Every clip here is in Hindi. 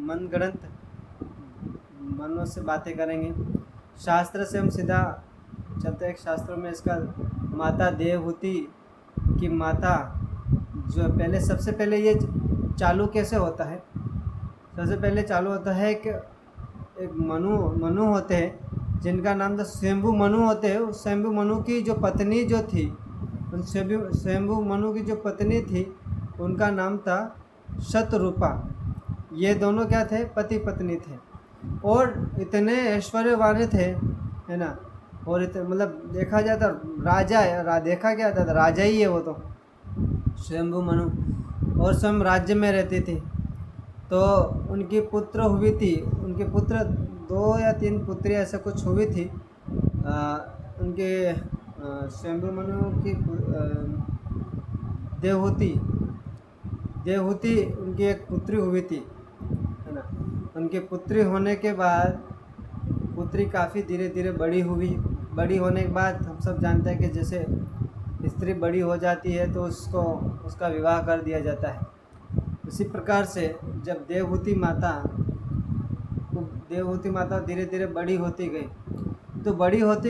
मनगढ़ंत मनों से बातें करेंगे। शास्त्र से हम सीधा चलते हैं। शास्त्रों में इसका माता देवहूति की माता जो पहले सबसे पहले ये चालू कैसे होता है, सबसे पहले चालू होता है कि एक मनु होते हैं जिनका नाम था स्वयंभू मनु होते हैं। उस स्वयंभू मनु की जो पत्नी जो थी, उन स्वयंभू मनु की जो पत्नी थी उनका नाम था शतरूपा। ये दोनों क्या थे, पति पत्नी थे और इतने ऐश्वर्यवान थे, है ना। और मतलब देखा जाए तो देखा क्या था, राजा ही है वो तो स्वयंभू मनु, और स्वयं राज्य में रहती थी। तो उनकी पुत्र हुई थी, उनके पुत्र 2 या 3 पुत्री ऐसा कुछ हुई थी। उनके स्वयंभू मनु की देवहूति उनकी एक पुत्री हुई थी, है ना। उनकी पुत्री होने के बाद पुत्री काफ़ी धीरे धीरे बड़ी होने के बाद हम सब जानते हैं कि जैसे स्त्री बड़ी हो जाती है तो उसका विवाह कर दिया जाता है। इसी प्रकार से जब देवहूति माता धीरे धीरे बड़ी होती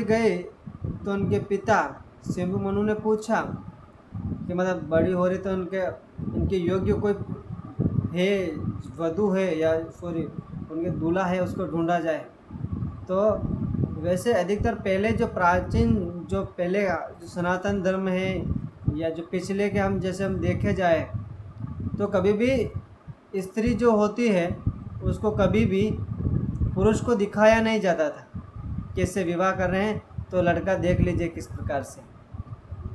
गई तो उनके पिता स्वयंभू मनु ने पूछा कि मतलब बड़ी हो रही तो उनके योग्य कोई है, वधू है या उनके दूल्हा है, उसको ढूंढा जाए। तो वैसे अधिकतर पहले जो सनातन धर्म है या जो पिछले के हम देखे जाए तो कभी भी स्त्री जो होती है उसको कभी भी पुरुष को दिखाया नहीं जाता था। कैसे विवाह कर रहे हैं तो लड़का देख लीजिए किस प्रकार से,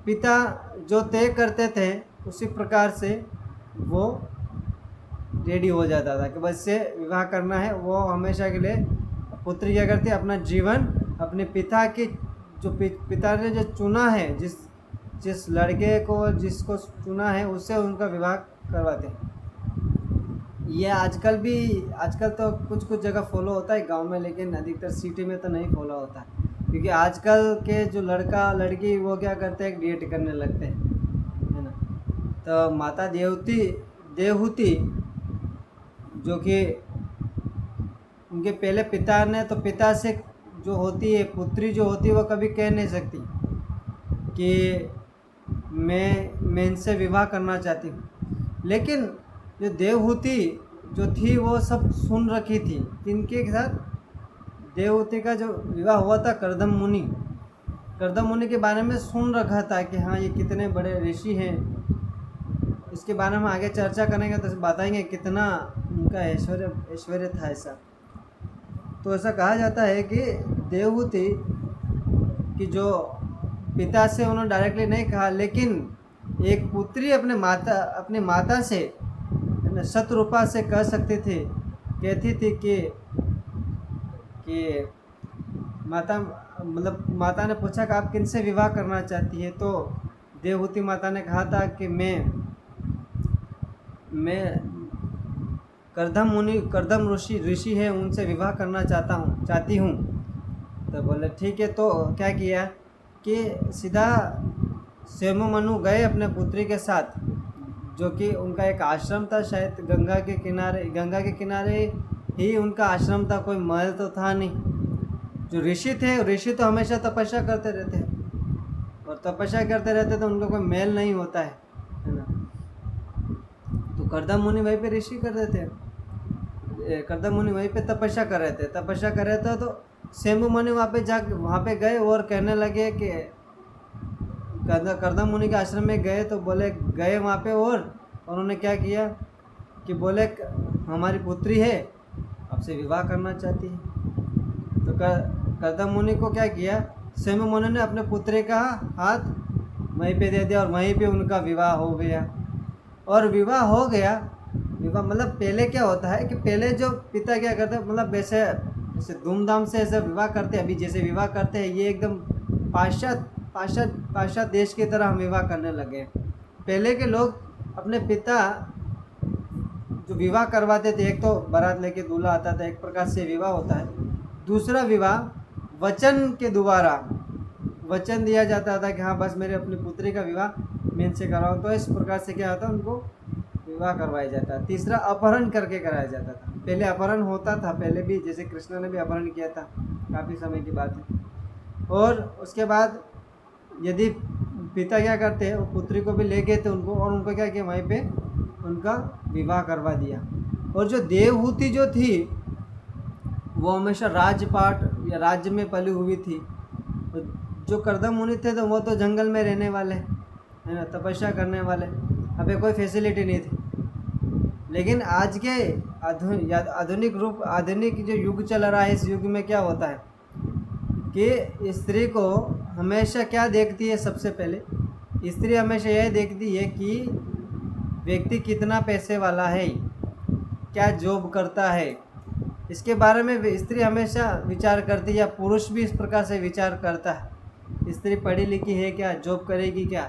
पिता जो तय करते थे उसी प्रकार से वो रेडी हो जाता था कि बस से विवाह करना है। वो हमेशा के लिए पुत्री क्या करती है, अपना जीवन अपने पिता की पिता ने जो चुना है, जिस लड़के को जिसको चुना है उससे उनका विवाह करवाते हैं। ये आजकल तो कुछ जगह फॉलो होता है गांव में, लेकिन अधिकतर सिटी में तो नहीं फॉलो होता, क्योंकि आजकल के जो लड़का लड़की वो क्या करते हैं, डेट करने लगते हैं, है ना। तो माता देवहूति जो कि उनके पहले पिता ने, तो पिता से जो होती है पुत्री जो होती है वो कभी कह नहीं सकती कि मैं इनसे विवाह करना चाहती हूँ। लेकिन जो देवहूति जो थी वो सब सुन रखी थी। किनके साथ? देवहूति का जो विवाह हुआ था कर्दम मुनि के बारे में सुन रखा था कि हाँ ये कितने बड़े ऋषि हैं। इसके बारे में आगे चर्चा करेंगे तो बताएंगे कितना उनका ऐश्वर्य था ऐसा। तो ऐसा कहा जाता है कि देवहूति की जो पिता से उन्होंने डायरेक्टली नहीं कहा, लेकिन एक पुत्री अपने माता से शतरूपा से कह सकती थी, कहती थी कि माता ने पूछा कि आप किनसे विवाह करना चाहती है। तो देवहूति माता ने कहा था कि मैं कर्दम ऋषि है उनसे विवाह करना चाहती हूँ। तो बोले ठीक है। तो क्या किया कि सीधा स्वयंभू मनु गए अपने पुत्री के साथ, जो कि उनका एक आश्रम था शायद गंगा के किनारे ही उनका आश्रम था, कोई महल तो था नहीं। जो ऋषि तो हमेशा तपस्या करते रहते हैं, और तपस्या करते रहते तो उनका कोई मेल नहीं होता है ना। तो कर्दम मुनि वहीं पे ऋषि कर रहे थे, कर्दम मुनि वहीं पे तपस्या कर रहे थे। तो स्वयंभू मुनि वहाँ पे गए और कहने लगे कि कर्दम मुनि के आश्रम में गए। तो बोले गए वहाँ पे और उन्होंने क्या किया कि बोले हमारी पुत्री है आपसे विवाह करना चाहती है। तो कर्दम मुनि को क्या किया, स्वयंभू मुनि ने अपने पुत्री का हाथ वहीं पे दे दिया और वहीं पे उनका विवाह हो गया। और विवाह मतलब पहले क्या होता है कि पहले जो पिता क्या करते हैं, मतलब वैसे धूमधाम से ऐसे विवाह करते हैं। अभी जैसे विवाह करते हैं ये एकदम पाश्चात्य देश की तरह हम विवाह करने लगे। पहले के लोग अपने पिता जो विवाह करवाते थे, एक तो बारात लेके दूल्हा आता था, एक प्रकार से विवाह होता है। दूसरा विवाह वचन के द्वारा वचन दिया जाता था कि हाँ बस मेरे अपनी पुत्री का विवाह मैं इनसे कराऊँ। तो इस प्रकार से क्या होता है, उनको विवाह करवाया जाता। तीसरा अपहरण करके कराया जाता था। पहले अपहरण होता था, पहले भी, जैसे कृष्ण ने भी अपहरण किया था, काफ़ी समय की बात है। और उसके बाद यदि पिता क्या करते, वो पुत्री को भी ले गए थे उनको, और उनको क्या किया, वहीं पे उनका विवाह करवा दिया। और जो देवहूति जो थी वो हमेशा राजपाट या राज्य में पली हुई थी। जो कर्दम मुनि थे तो वो तो जंगल में रहने वाले, है ना, तपस्या करने वाले, अबे कोई फैसिलिटी नहीं थी। लेकिन आज के आधुनिक जो युग चल रहा है, इस युग में क्या होता है कि स्त्री को हमेशा क्या देखती है, सबसे पहले स्त्री हमेशा यह देखती है कि व्यक्ति कितना पैसे वाला है, क्या जॉब करता है, इसके बारे में स्त्री हमेशा विचार करती है, या पुरुष भी इस प्रकार से विचार करता है, स्त्री पढ़ी लिखी है क्या, जॉब करेगी क्या।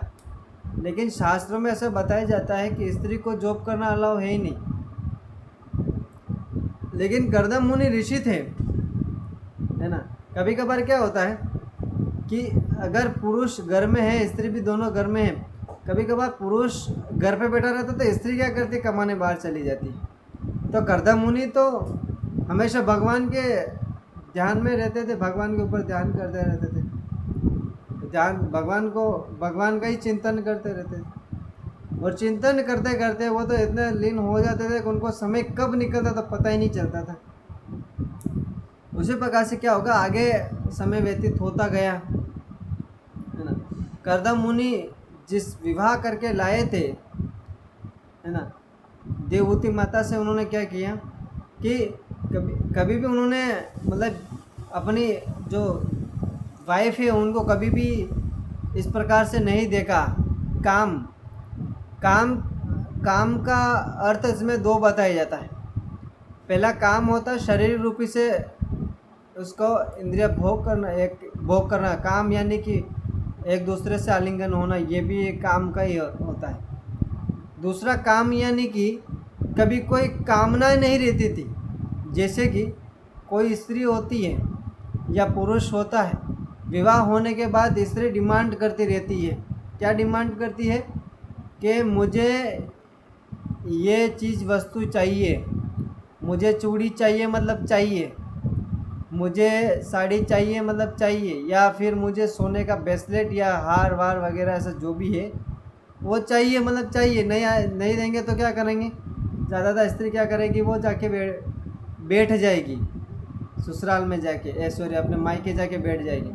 लेकिन शास्त्रों में ऐसा बताया जाता है कि स्त्री को जॉब करना अलाउ है ही नहीं। लेकिन कर्दम मुनि ऋषि थे, है ना। कभी कभार क्या होता है कि अगर पुरुष घर में है, स्त्री भी दोनों घर में है, कभी कभार पुरुष घर पे बैठा रहता तो स्त्री क्या करती, कमाने बाहर चली जाती। तो कर्दम मुनि तो हमेशा भगवान के ध्यान में रहते थे, भगवान के ऊपर ध्यान करते रहते थे, ध्यान भगवान का ही चिंतन करते रहते थे। और चिंतन करते करते वो तो इतने लीन हो जाते थे कि उनको समय कब निकलता था पता ही नहीं चलता था। उसी प्रकार से क्या होगा, आगे समय व्यतीत होता गया, है ना। कर्दम मुनि जिस विवाह करके लाए थे, है ना, देवहूति माता से, उन्होंने क्या किया कि कभी भी उन्होंने मतलब अपनी जो वाइफ है उनको कभी भी इस प्रकार से नहीं देखा। काम का अर्थ इसमें दो बताया जाता है। पहला काम होता है शरीर रूपी से उसको इंद्रिय भोग करना, काम यानी कि एक दूसरे से आलिंगन होना, ये भी एक काम का ही होता है। दूसरा काम यानी कि कभी कोई कामना नहीं रहती थी, जैसे कि कोई स्त्री होती है या पुरुष होता है, विवाह होने के बाद स्त्री डिमांड करती रहती है। क्या डिमांड करती है कि मुझे ये चीज़ वस्तु चाहिए, मुझे चूड़ी चाहिए मतलब चाहिए, मुझे साड़ी चाहिए मतलब चाहिए, या फिर मुझे सोने का ब्रेसलेट या हार वार वगैरह ऐसा जो भी है वो चाहिए मतलब चाहिए। नहीं देंगे तो क्या करेंगे, ज़्यादातर स्त्री क्या करेगी, वो जाके बैठ जाएगी ससुराल में जाके, ऐश्वर्य अपने मायके जाके बैठ जाएगी।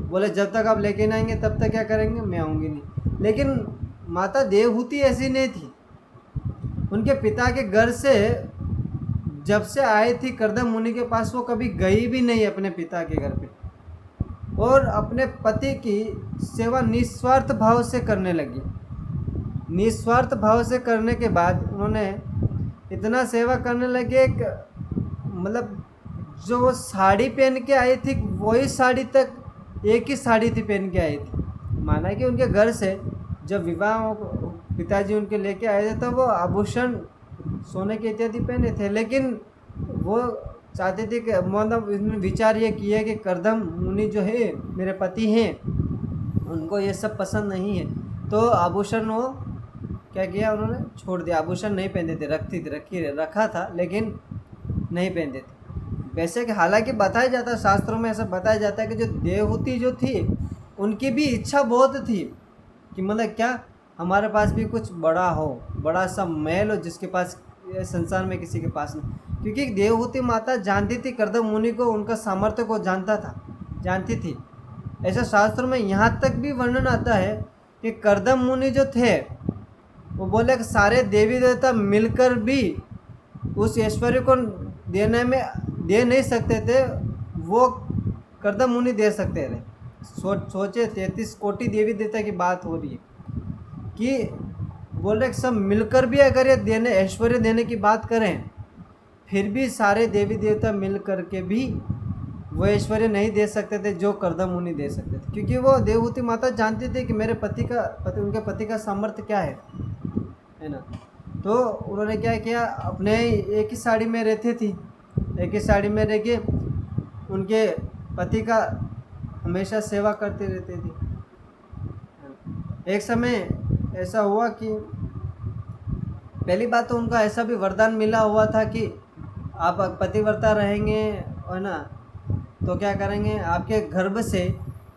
बोले जब तक आप लेके नहीं आएंगे तब तक क्या करेंगे, मैं आऊँगी नहीं। लेकिन माता देवहूति ऐसी नहीं थी। उनके पिता के घर से जब से आई थी कर्दम मुनि के पास, वो कभी गई भी नहीं अपने पिता के घर पे, और अपने पति की सेवा निस्वार्थ भाव से करने लगी। निस्वार्थ भाव से करने के बाद उन्होंने इतना सेवा करने लगे, मतलब जो वो साड़ी पहन के आई थी वही साड़ी तक, एक ही साड़ी थी पहन के आई थी। माना कि उनके घर से जब विवाह पिताजी उनके लेके आए थे तो वो आभूषण सोने के इत्यादि पहने थे, लेकिन वो चाहते थे कि मतलब इसमें विचार ये किया कि कर्दम मुनि जो है मेरे पति हैं, उनको ये सब पसंद नहीं है, तो आभूषण वो क्या किया, उन्होंने छोड़ दिया। आभूषण नहीं पहनते थे, रखा था लेकिन नहीं पहनते थे। वैसे कि हालांकि बताया जाता है, शास्त्रों में ऐसा बताया जाता है कि जो देवहूति जो थी उनकी भी इच्छा बहुत थी कि मतलब क्या हमारे पास भी कुछ बड़ा हो, बड़ा सा महल हो जिसके पास संसार में किसी के पास नहीं। क्योंकि देवहूति माता जानती थी कर्दम मुनि को, उनका सामर्थ्य को जानती थी। ऐसा शास्त्रों में यहाँ तक भी वर्णन आता है कि कर्दम मुनि जो थे वो बोले कि सारे देवी देवता मिलकर भी उस ऐश्वर्य को दे नहीं सकते थे, वो कर्दम मुनि दे सकते थे। सोचे 33 कोटि देवी देवता की बात हो रही है कि बोल रहे सब मिलकर भी अगर ये ऐश्वर्य देने की बात करें, फिर भी सारे देवी देवता मिल करके भी वो ऐश्वर्य नहीं दे सकते थे जो कर्दम मुनि दे सकते थे। क्योंकि वो देवहूति माता जानती थी कि मेरे उनके पति का सामर्थ्य क्या है ना। तो उन्होंने क्या किया, अपने एक ही साड़ी में रहती थी, एक ही साड़ी में रह के उनके पति का हमेशा सेवा करती रहती थी। एक समय ऐसा हुआ कि पहली बात तो उनका ऐसा भी वरदान मिला हुआ था कि आप पतिव्रता रहेंगे, है ना, तो क्या करेंगे, आपके गर्भ से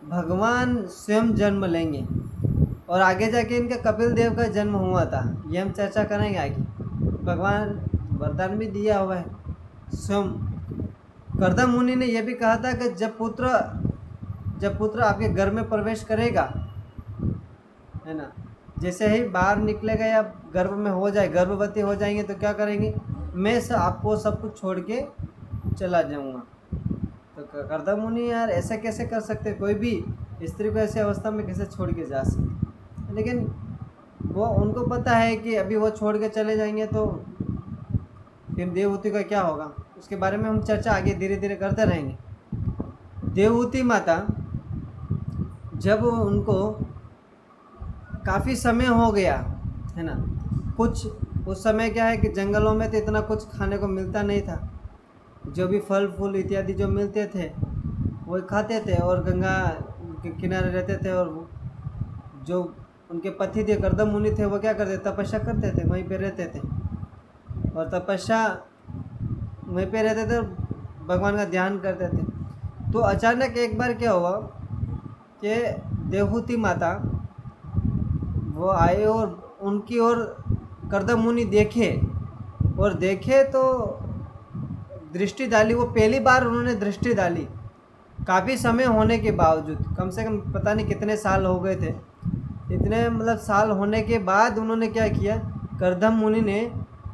भगवान स्वयं जन्म लेंगे। और आगे जाके इनका कपिल देव का जन्म हुआ था, ये हम चर्चा करेंगे आगे। भगवान वरदान भी दिया हुआ है स्वयं। कर्दम मुनि ने यह भी कहा था कि जब पुत्र आपके घर में प्रवेश करेगा, है ना, जैसे ही बाहर निकलेगा या गर्भ में हो जाए, गर्भवती हो जाएंगे, तो क्या करेंगे, मैं आपको सब कुछ छोड़ के चला जाऊंगा। तो कर्दम मुनि यार ऐसा कैसे कर सकते, कोई भी स्त्री को ऐसी अवस्था में कैसे छोड़ के जा सकते। लेकिन वो उनको पता है कि अभी वो छोड़ के चले जाएंगे तो फिर देवहूति का क्या होगा, उसके बारे में हम चर्चा आगे धीरे धीरे करते रहेंगे। देवहूति माता जब उनको काफ़ी समय हो गया, है ना, कुछ उस समय क्या है कि जंगलों में तो इतना कुछ खाने को मिलता नहीं था, जो भी फल फूल इत्यादि जो मिलते थे वो खाते थे और गंगा के किनारे रहते थे। और जो उनके पति थे कर्दम मुनि थे, वो क्या करते, तपस्या करते थे, वहीं पे रहते थे और तपस्या वहीं पे रहते थे और भगवान का ध्यान करते थे। तो अचानक एक बार क्या हुआ कि देवहूति माता वो आए और उनकी ओर कर्दम मुनि देखे तो दृष्टि डाली। वो पहली बार उन्होंने दृष्टि डाली काफ़ी समय होने के बावजूद, कम से कम पता नहीं कितने साल हो गए थे, इतने मतलब साल होने के बाद उन्होंने क्या किया, कर्दम मुनि ने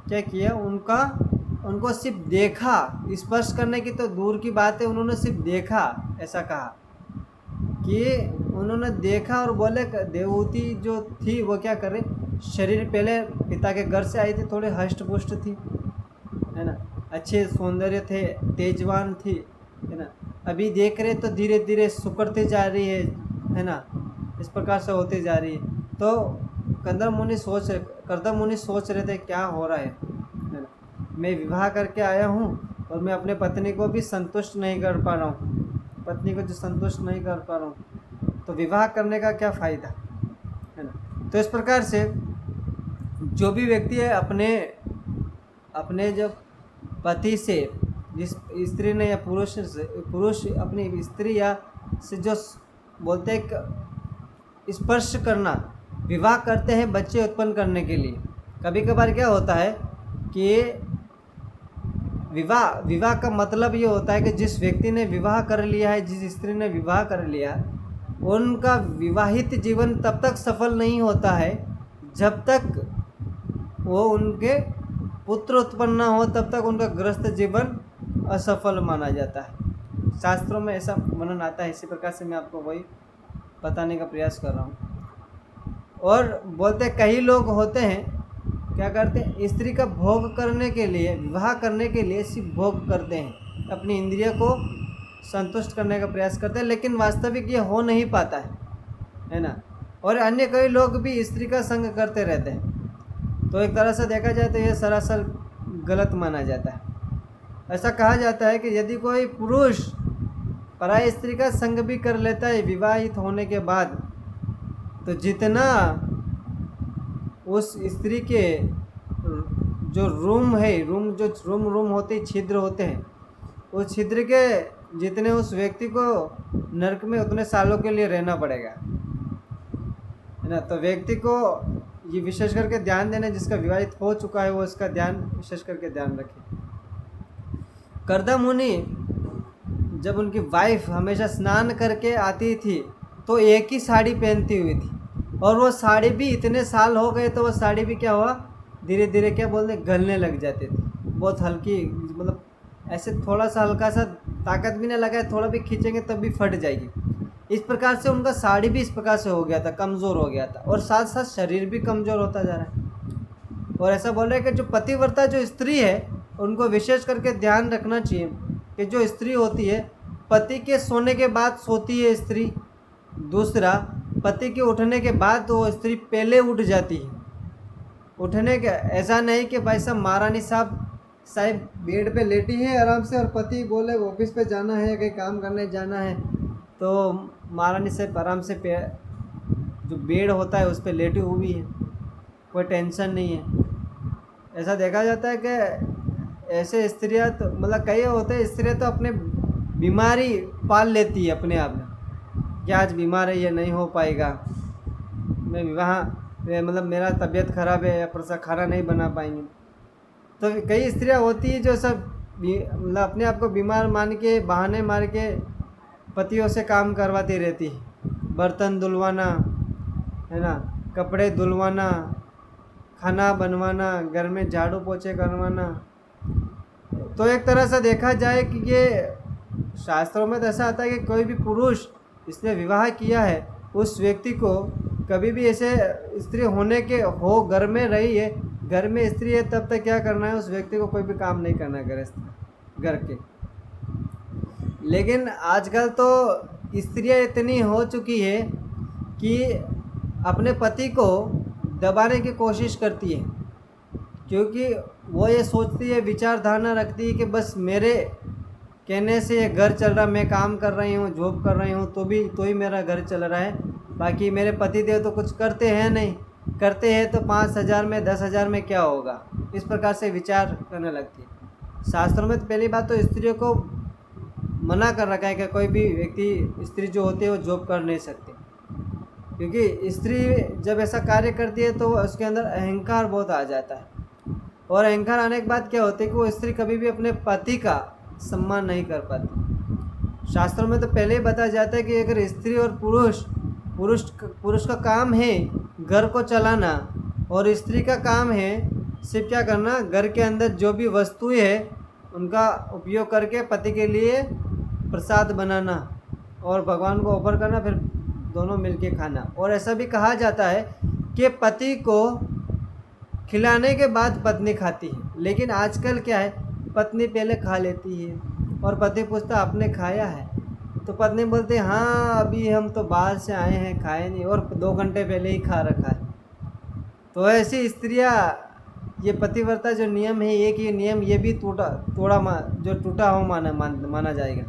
क्या किया, उनको सिर्फ देखा, स्पर्श करने की तो दूर की बात है, उन्होंने सिर्फ देखा। ऐसा कहा कि उन्होंने देखा और बोले, देवहूति जो थी वो क्या करे, शरीर पहले पिता के घर से आई थी, थोड़े हष्ट पुष्ट थी, है ना, अच्छे सौंदर्य थे, तेजवान थी, है ना। अभी देख रहे तो धीरे धीरे सुकड़ते जा रही है ना, इस प्रकार से होते जा रही है। तो कर्दम मुनि सोच रहे थे क्या हो रहा है ना, मैं विवाह करके आया हूँ और मैं अपने पत्नी को भी संतुष्ट नहीं कर पा रहा हूँ, पत्नी को जो संतुष्ट नहीं कर पा रहा हूँ, तो विवाह करने का क्या फ़ायदा, है ना। तो इस प्रकार से जो भी व्यक्ति है अपने जो पति से, जिस स्त्री ने या पुरुष अपनी स्त्री या से जो बोलते हैं स्पर्श करना, विवाह करते हैं बच्चे उत्पन्न करने के लिए। कभी कभार क्या होता है कि विवाह का मतलब ये होता है कि जिस व्यक्ति ने विवाह कर लिया है, जिस स्त्री ने विवाह कर लिया, उनका विवाहित जीवन तब तक सफल नहीं होता है जब तक वो उनके पुत्र उत्पन्न ना हो, तब तक उनका गृहस्थ जीवन असफल माना जाता है। शास्त्रों में ऐसा वर्णन आता है। इसी प्रकार से मैं आपको वही बताने का प्रयास कर रहा हूँ। और बोलते कई लोग होते हैं क्या करते हैं, स्त्री का भोग करने के लिए, विवाह करने के लिए सिर्फ भोग करते हैं, अपनी इंद्रिय को संतुष्ट करने का प्रयास करते हैं, लेकिन वास्तविक ये हो नहीं पाता है ना। और अन्य कई लोग भी स्त्री का संग करते रहते हैं। तो एक तरह से देखा जाए तो ये सरासर गलत माना जाता है। ऐसा कहा जाता है कि यदि कोई पुरुष पराई स्त्री का संग भी कर लेता है विवाहित होने के बाद, तो जितना उस स्त्री के जो रूम होते, छिद्र होते हैं, उस छिद्र के जितने उस व्यक्ति को नरक में उतने सालों के लिए रहना पड़ेगा, है ना। तो व्यक्ति को ये विशेष करके ध्यान देना, जिसका विवाहित हो चुका है वो इसका ध्यान विशेष करके ध्यान रखे। कर्दम मुनि जब उनकी वाइफ हमेशा स्नान करके आती थी तो एक ही साड़ी पहनती हुई थी, और वो साड़ी भी इतने साल हो गए तो वो साड़ी भी क्या हुआ, धीरे धीरे क्या बोलते गलने लग जाती थी, बहुत हल्की, मतलब ऐसे थोड़ा सा हल्का सा ताकत भी ना लगा, थोड़ा भी खींचेंगे तब भी फट जाएगी। इस प्रकार से उनका साड़ी भी इस प्रकार से हो गया था, कमज़ोर हो गया था, और साथ साथ शरीर भी कमज़ोर होता जा रहा है। और ऐसा बोल रहे हैं कि जो पतिव्रता जो स्त्री है उनको विशेष करके ध्यान रखना चाहिए कि जो स्त्री होती है पति के सोने के बाद सोती है स्त्री, दूसरा पति के उठने के बाद तो वो स्त्री पहले उठ जाती है। उठने के ऐसा नहीं कि भाई साहब महारानी साहब बेड पे लेटी है आराम से, और पति बोले ऑफिस पे जाना है, कहीं काम करने जाना है, तो महारानी साहब आराम से जो बेड होता है उस पर लेटी हुई है, कोई टेंशन नहीं है। ऐसा देखा जाता है कि ऐसे स्त्रियां तो मतलब कई होते हैं, स्त्रियां तो अपने बीमारी पाल लेती है अपने आप में कि आज बीमार है, ये नहीं हो पाएगा, मैं विवाह मतलब मेरा तबीयत खराब है या पर खाना नहीं बना पाएंगे। तो कई स्त्रियां होती है जो सब मतलब अपने आप को बीमार मान के बहाने मार के पतियों से काम करवाती रहती है, बर्तन धुलवाना है ना, कपड़े धुलवाना, खाना बनवाना, घर में झाड़ू पोछे करवाना। तो एक तरह से देखा जाए कि ये शास्त्रों में तो ऐसा आता है कि कोई भी पुरुष इसने विवाह किया है उस व्यक्ति को कभी भी ऐसे स्त्री होने के हो, घर में रही है, घर में स्त्री है, तब तक क्या करना है, उस व्यक्ति को कोई भी काम नहीं करना है घर के। लेकिन आजकल तो स्त्रियां इतनी हो चुकी है कि अपने पति को दबाने की कोशिश करती है, क्योंकि वो ये सोचती है, विचारधारणा रखती है कि बस मेरे कहने से ये घर चल रहा, मैं काम कर रही हूँ, जॉब कर रही हूँ, तो ही मेरा घर चल रहा है, बाकी मेरे पति देव तो कुछ करते हैं नहीं, करते हैं तो 5,000 में 10,000 में क्या होगा, इस प्रकार से विचार करने लगती है। शास्त्रों में तो पहली बात तो स्त्रियों को मना कर रखा है कि कोई भी व्यक्ति स्त्री जो होती है वो जॉब कर नहीं सकती, क्योंकि स्त्री जब ऐसा कार्य करती है तो उसके अंदर अहंकार बहुत आ जाता है, और अहंकार आने के बाद क्या होता है कि वो स्त्री कभी भी अपने पति का सम्मान नहीं कर पाती। शास्त्रों में तो पहले ही बताया जाता है कि अगर स्त्री और पुरुष का काम है घर को चलाना, और स्त्री का काम है सिर्फ क्या करना, घर के अंदर जो भी वस्तुएं है उनका उपयोग करके पति के लिए प्रसाद बनाना और भगवान को ऑफर करना, फिर दोनों मिलके खाना। और ऐसा भी कहा जाता है कि पति को खिलाने के बाद पत्नी खाती है, लेकिन आजकल क्या है, पत्नी पहले खा लेती है और पति पूछता आपने खाया है, तो पत्नी बोलती है हाँ अभी हम तो बाहर से आए हैं, खाए नहीं, और 2 घंटे पहले ही खा रखा है। तो ऐसी स्त्रियां, ये पतिव्रता जो नियम है, एक ये नियम ये भी टूटा हो माना जाएगा।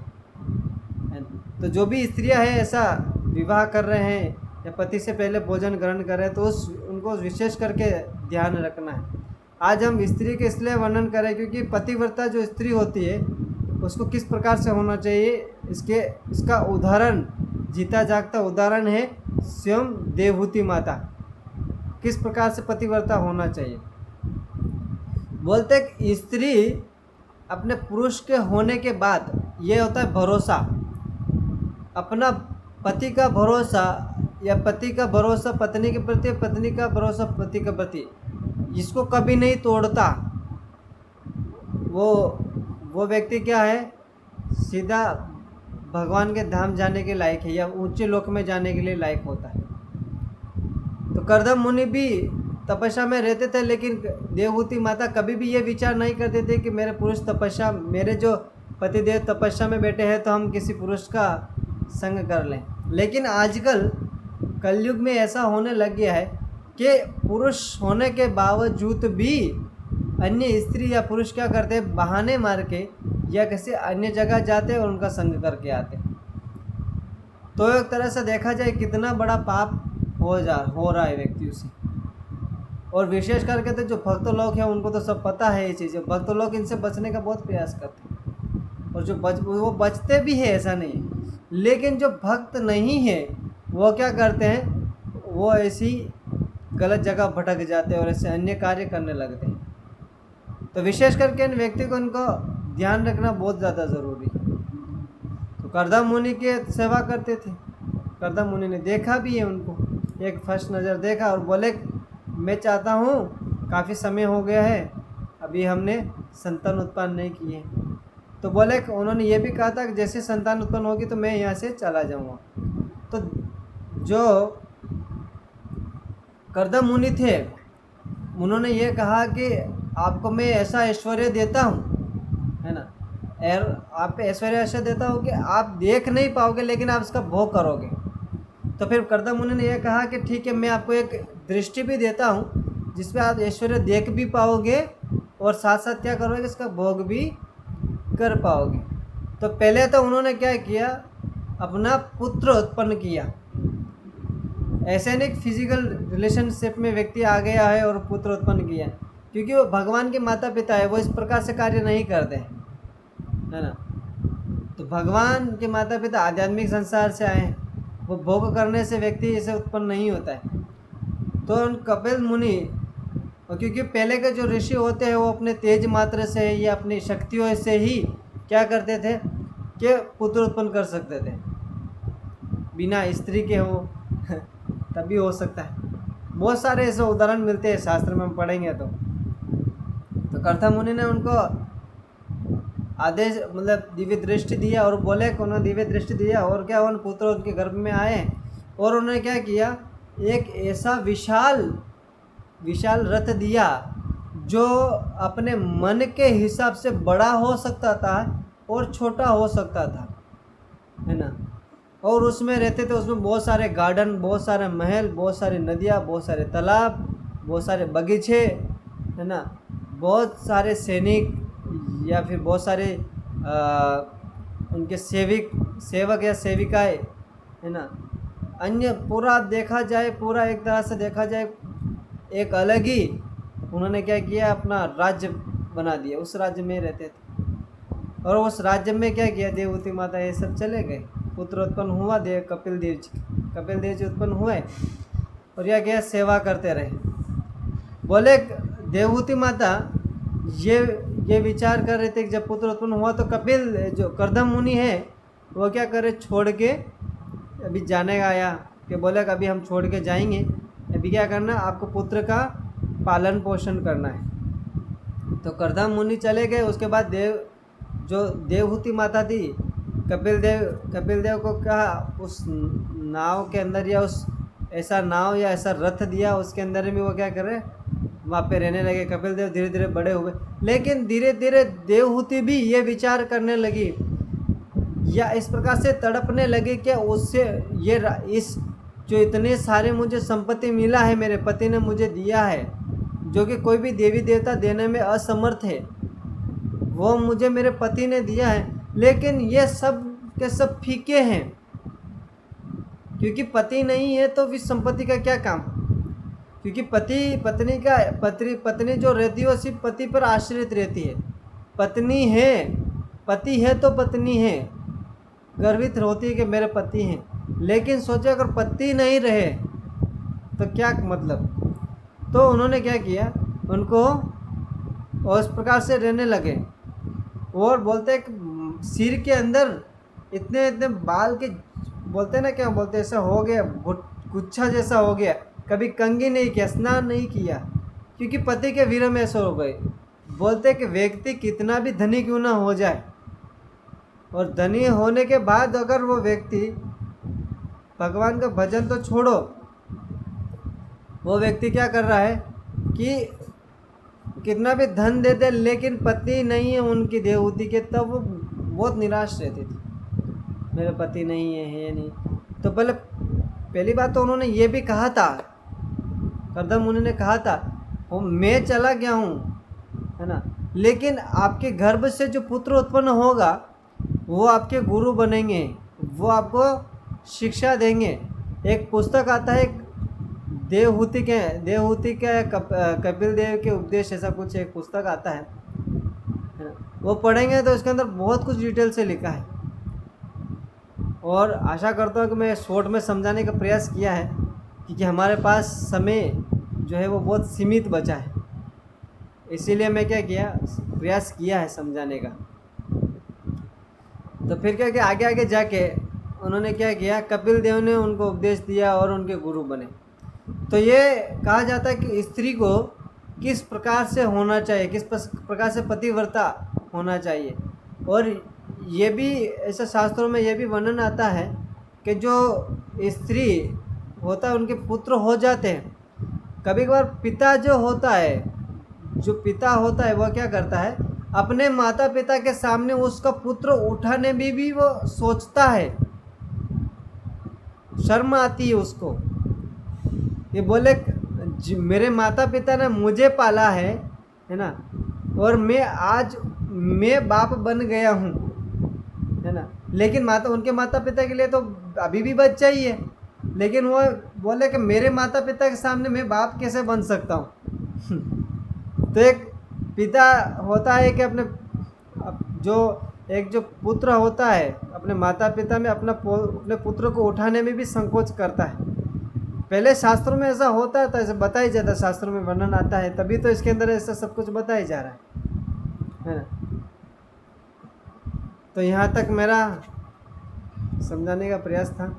तो जो भी स्त्रियां हैं ऐसा विवाह कर रहे हैं या पति से पहले भोजन ग्रहण कर रहे हैं, तो उनको विशेष करके ध्यान रखना है। आज हम स्त्री के इसलिए वर्णन करें क्योंकि पतिव्रता जो स्त्री होती है उसको किस प्रकार से होना चाहिए, इसका उदाहरण, जीता जागता उदाहरण है स्वयं देवहूति माता, किस प्रकार से पतिव्रता होना चाहिए। बोलते कि स्त्री अपने पुरुष के होने के बाद ये होता है भरोसा, अपना पति का भरोसा या पति का भरोसा पत्नी के प्रति, पत्नी का भरोसा पति के प्रति, इसको कभी नहीं तोड़ता। वो व्यक्ति क्या है, सीधा भगवान के धाम जाने के लायक है या ऊंचे लोक में जाने के लिए लायक होता है। तो कर्दम मुनि भी तपस्या में रहते थे, लेकिन देवहूति माता कभी भी ये विचार नहीं करते थे कि मेरे जो पतिदेव तपस्या में बैठे हैं तो हम किसी पुरुष का संग कर लें। लेकिन आजकल कलयुग में ऐसा होने लग गया है कि पुरुष होने के बावजूद भी अन्य स्त्री या पुरुष क्या करते हैं, बहाने मार के या किसी अन्य जगह जाते हैं और उनका संग करके आते हैं। तो एक तरह से देखा जाए कितना बड़ा पाप हो रहा है व्यक्तियों से। और विशेष करके तो जो भक्त लोग हैं उनको तो सब पता है ये चीज़ें, भक्त लोग इनसे बचने का बहुत प्रयास करते हैं, और जो वो बचते भी है ऐसा नहीं है। लेकिन जो भक्त नहीं है वो क्या करते हैं, वो ऐसी गलत जगह भटक जाते हैं और ऐसे अन्य कार्य करने लगते हैं। तो विशेष करके इन व्यक्ति को उनको ध्यान रखना बहुत ज़्यादा ज़रूरी है। तो कर्दम मुनि की सेवा करते थे, कर्दम मुनि ने देखा भी है उनको, एक फर्स्ट नज़र देखा और बोले मैं चाहता हूँ, काफ़ी समय हो गया है अभी हमने संतान उत्पन्न नहीं किए। तो बोले उन्होंने ये भी कहा था कि जैसे संतान उत्पन्न होगी तो मैं यहाँ से चला जाऊँगा। तो जो कर्दम मुनि थे उन्होंने ये कहा कि आपको मैं ऐसा ऐश्वर्य देता हूँ, है ना, आप ऐश्वर्य ऐसा देता हूँ कि आप देख नहीं पाओगे लेकिन आप इसका भोग करोगे। तो फिर कर्दम मुनि ने यह कहा कि ठीक है, मैं आपको एक दृष्टि भी देता हूँ जिसमें आप ऐश्वर्य देख भी पाओगे और साथ साथ क्या करोगे, इसका भोग भी कर पाओगे। तो पहले तो उन्होंने क्या किया, अपना पुत्र उत्पन्न किया। ऐसे नहीं फिजिकल रिलेशनशिप में व्यक्ति आ गया है और पुत्र उत्पन्न किया, क्योंकि वो भगवान के माता पिता है, वो इस प्रकार से कार्य नहीं करते हैं, है ना। तो भगवान के माता पिता आध्यात्मिक संसार से आए हैं, वो भोग करने से व्यक्ति इसे उत्पन्न नहीं होता है। तो उन कपिल मुनि, और क्योंकि पहले के जो ऋषि होते हैं वो अपने तेज मात्र से या अपनी शक्तियों से ही क्या करते थे कि पुत्र उत्पन्न कर सकते थे, बिना स्त्री के हो तभी हो सकता है। बहुत सारे ऐसे उदाहरण मिलते हैं शास्त्र में, हम पढ़ेंगे तो कर्ता मुनि ने उनको आदेश मतलब दिव्य दृष्टि दिया और बोले कि उन्होंने दिव्य दृष्टि दिया और क्या उन पुत्र उनके गर्भ में आए और उन्होंने क्या किया, एक ऐसा विशाल रथ दिया जो अपने मन के हिसाब से बड़ा हो सकता था और छोटा हो सकता था, है ना। और उसमें रहते थे, उसमें बहुत सारे गार्डन, बहुत सारे महल, बहुत सारी नदियाँ, बहुत सारे तालाब, बहुत सारे बगीचे, है ना, बहुत सारे सैनिक या फिर बहुत सारे उनके सेवक या सेविकाएं, है ना। अन्य पूरा देखा जाए, पूरा एक तरह से देखा जाए, एक अलग ही उन्होंने क्या किया, अपना राज्य बना दिया, उस राज्य में रहते थे। और उस राज्य में क्या किया, देवहूति माता ये सब चले गए, पुत्र उत्पन्न हुआ, कपिल देव जी उत्पन्न हुए और यह क्या सेवा करते रहे। बोले देवहूति माता ये विचार कर रहे थे कि जब पुत्र उत्पन्न हुआ तो कपिल जो कर्दम मुनि है वो क्या करे, छोड़ के अभी जाने का आया कि बोले अभी हम छोड़ के जाएंगे, अभी क्या करना, आपको पुत्र का पालन पोषण करना है। तो कर्दम मुनि चले गए। उसके बाद देवहूति माता थी, कपिल देव को कहा उस नाव के अंदर या उस ऐसा नाव या ऐसा रथ दिया, उसके अंदर में वो क्या करे, वहाँ पे रहने लगे। कपिल देव धीरे धीरे बड़े हुए, लेकिन धीरे धीरे देवहूति भी ये विचार करने लगी या इस प्रकार से तड़पने लगी कि उससे इस जो इतने सारे मुझे संपत्ति मिला है, मेरे पति ने मुझे दिया है, जो कि कोई भी देवी देवता देने में असमर्थ है, वो मुझे मेरे पति ने दिया है, लेकिन ये सब के सब फीके हैं, क्योंकि पति नहीं है तो इस संपत्ति का क्या काम। क्योंकि पत्नी जो रहती है वो सिर्फ पति पर आश्रित रहती है। पति है तो पत्नी है, गर्वित होती है कि मेरे पति हैं, लेकिन सोचे अगर पति नहीं रहे तो क्या मतलब। तो उन्होंने क्या किया, उनको उस प्रकार से रहने लगे और बोलते सिर के अंदर इतने इतने बाल के, बोलते ना क्या बोलते, ऐसा हो गया, गुच्छा जैसा हो गया, कभी कंघी नहीं किया, स्नान नहीं किया, क्योंकि पति के विरह में ऐसे हो गए। बोलते कि व्यक्ति कितना भी धनी क्यों ना हो जाए, और धनी होने के बाद अगर वो व्यक्ति भगवान का भजन तो छोड़ो, वो व्यक्ति क्या कर रहा है कि कितना भी धन दे दे, लेकिन पति नहीं है उनकी देवहूति के, तब वो बहुत निराश रहती थी, मेरे पति नहीं है नहीं। तो पहली बात तो उन्होंने ये भी कहा था, कर्दम मुनि ने कहा था, वो मैं चला गया हूँ, है ना, लेकिन आपके गर्भ से जो पुत्र उत्पन्न होगा वो आपके गुरु बनेंगे, वो आपको शिक्षा देंगे। एक पुस्तक आता है देवहूति के कपिल देव के उपदेश, ऐसा कुछ एक पुस्तक आता है ना, वो पढ़ेंगे तो उसके अंदर बहुत कुछ डिटेल से लिखा है। और आशा करता हूँ कि मैं शॉर्ट में समझाने का प्रयास किया है, क्योंकि हमारे पास समय जो है वो बहुत सीमित बचा है, इसीलिए मैं क्या किया, प्रयास किया है समझाने का। तो फिर क्या किया, आगे आगे जाके उन्होंने क्या किया, कपिल देव ने उनको उपदेश दिया और उनके गुरु बने। तो ये कहा जाता है कि स्त्री को किस प्रकार से होना चाहिए, किस प्रकार से पतिव्रता होना चाहिए। और ये भी ऐसे शास्त्रों में ये भी वर्णन आता है कि जो स्त्री होता है उनके पुत्र हो जाते हैं। कभी कभार पिता जो होता है वो क्या करता है, अपने माता पिता के सामने उसका पुत्र उठाने में भी वो सोचता है, शर्म आती है उसको। ये बोले मेरे माता पिता ने मुझे पाला है ना, और मैं बाप बन गया हूँ, है ना, लेकिन उनके माता पिता के लिए तो अभी भी बच्चा ही है, लेकिन वो बोले कि मेरे माता पिता के सामने मैं बाप कैसे बन सकता हूँ तो एक पिता होता है कि जो जो पुत्र होता है अपने माता पिता में अपने पुत्र को उठाने में भी संकोच करता है। पहले शास्त्रों में ऐसा होता था, ऐसा बताया जाता है, शास्त्रों में वर्णन आता है, तभी तो इसके अंदर ऐसा सब कुछ बताया जा रहा है ना। तो यहाँ तक मेरा समझाने का प्रयास था।